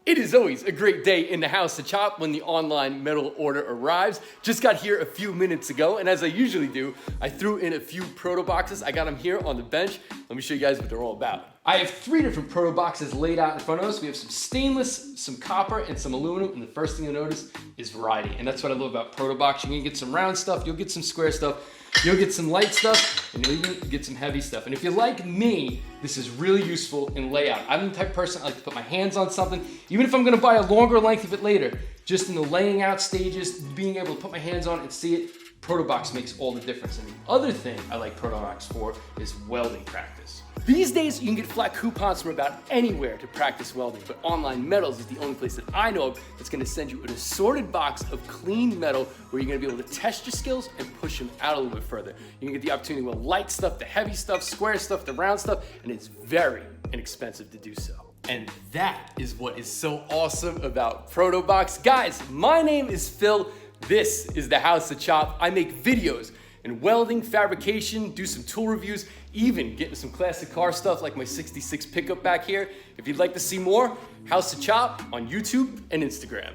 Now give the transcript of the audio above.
It is always a great day in the house to chop when the online metal order arrives. Just got here a few minutes ago, and as I usually do, I threw in a few proto boxes. I got them here on the bench. Let me show you guys what they're all about. I have 3 different proto boxes laid out in front of us. We have some stainless, some copper, and some aluminum, and the first thing you'll notice is variety. And that's what I love about proto box. You're gonna get some round stuff, you'll get some square stuff, you'll get some light stuff, and you'll even get some heavy stuff. And if you're like me, this is really useful in layout. I'm the type of person I like to put my hands on something, even if I'm gonna buy a longer length of it later, just in the laying out stages, being able to put my hands on it and see it, Protobox makes all the difference. And the other thing I like Protobox for is welding practice. These days, you can get flat coupons from about anywhere to practice welding, but Online Metals is the only place that I know of that's gonna send you an assorted box of clean metal where you're gonna be able to test your skills and push them out a little bit further. You can get the opportunity to weld light stuff, the heavy stuff, square stuff, the round stuff, and it's very inexpensive to do so. And that is what is so awesome about Protobox. Guys, my name is Phil. This is the House of Chop. I make videos in welding, fabrication, do some tool reviews, even get into some classic car stuff like my 66 pickup back here. If you'd like to see more, House of Chop on YouTube and Instagram.